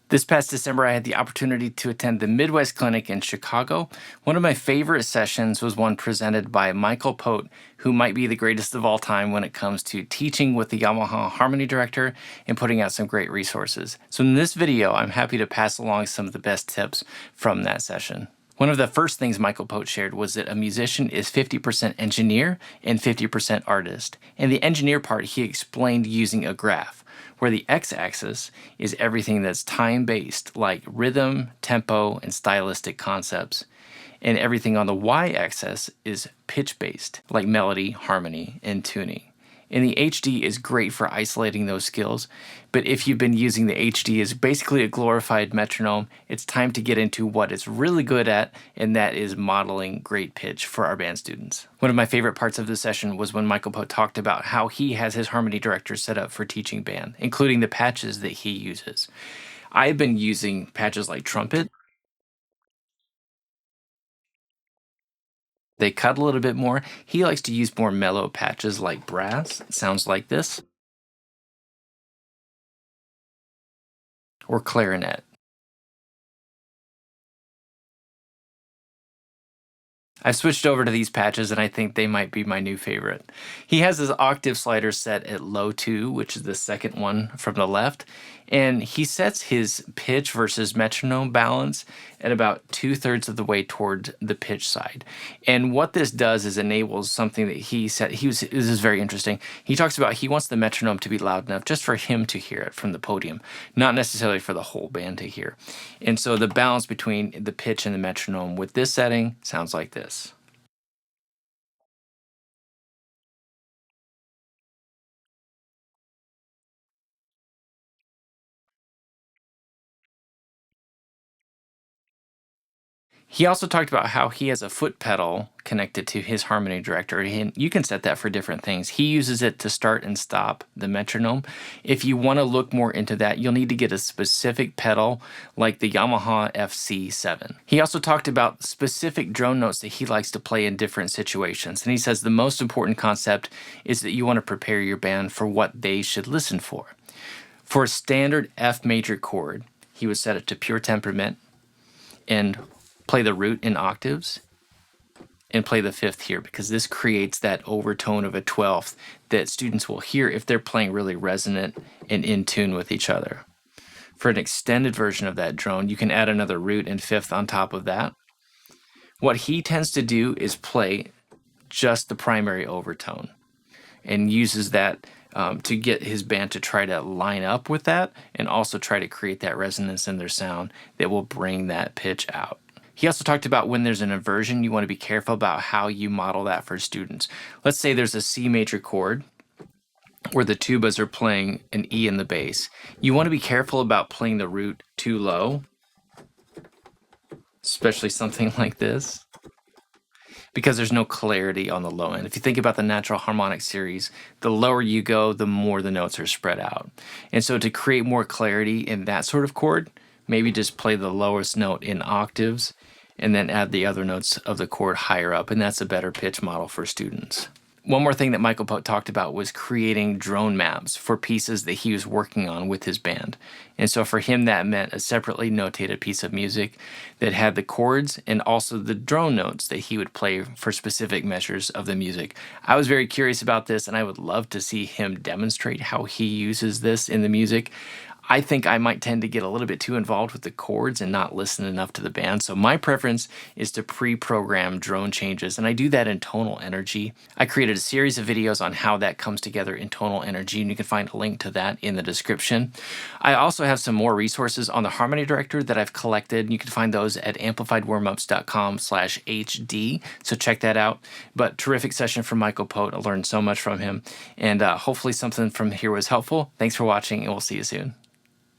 This past December, I had the opportunity to attend the Midwest Clinic in Chicago. One of my favorite sessions was one presented by Michael Pote, who might be the greatest of all time when it comes to teaching with the Yamaha Harmony Director and putting out some great resources. So in this video, I'm happy to pass along some of the best tips from that session. One of the first things Michael Pote shared was that a musician is 50% engineer and 50% artist. And the engineer part he explained using a graph, where the x-axis is everything that's time-based, like rhythm, tempo, and stylistic concepts. And everything on the y-axis is pitch-based, like melody, harmony, and tuning. And the HD is great for isolating those skills, but if you've been using the HD as basically a glorified metronome, it's time to get into what it's really good at, and that is modeling great pitch for our band students. One of my favorite parts of this session was when Michael Pote talked about how he has his harmony director set up for teaching band, including the patches that he uses. I've been using patches like trumpet. They cut a little bit more. He likes to use more mellow patches like brass. It sounds like this. Or clarinet. I've switched over to these patches and I think they might be my new favorite. He has his octave slider set at low 2, which is the second one from the left, and he sets his pitch versus metronome balance at about 2/3 of the way toward the pitch side. And what this does is enables something that he said, this is very interesting. He talks about he wants the metronome to be loud enough just for him to hear it from the podium, not necessarily for the whole band to hear. And so the balance between the pitch and the metronome with this setting sounds like this. He also talked about how he has a foot pedal connected to his harmony director, and you can set that for different things. He uses it to start and stop the metronome. If you want to look more into that, you'll need to get a specific pedal like the Yamaha FC7. He also talked about specific drone notes that he likes to play in different situations, and he says the most important concept is that you want to prepare your band for what they should listen for. For a standard F major chord, he would set it to pure temperament and play the root in octaves and play the fifth here, because this creates that overtone of a 12th that students will hear if they're playing really resonant and in tune with each other. For an extended version of that drone, you can add another root and fifth on top of that. What he tends to do is play just the primary overtone and uses that to get his band to try to line up with that and also try to create that resonance in their sound that will bring that pitch out. He also talked about when there's an inversion, you want to be careful about how you model that for students. Let's say there's a C major chord where the tubas are playing an E in the bass. You want to be careful about playing the root too low, especially something like this, because there's no clarity on the low end. If you think about the natural harmonic series, the lower you go, the more the notes are spread out. And so to create more clarity in that sort of chord, maybe just play the lowest note in octaves and then add the other notes of the chord higher up, and that's a better pitch model for students. One more thing that Michael Pote talked about was creating drone maps for pieces that he was working on with his band. And so for him, that meant a separately notated piece of music that had the chords and also the drone notes that he would play for specific measures of the music. I was very curious about this, and I would love to see him demonstrate how he uses this in the music. I think I might tend to get a little bit too involved with the chords and not listen enough to the band. So my preference is to pre-program drone changes, and I do that in Tonal Energy. I created a series of videos on how that comes together in Tonal Energy, and you can find a link to that in the description. I also have some more resources on the Harmony Director that I've collected. You can find those at amplifiedwarmups.com/HD, so check that out. But terrific session from Michael Pote. I learned so much from him, and hopefully something from here was helpful. Thanks for watching, and we'll see you soon.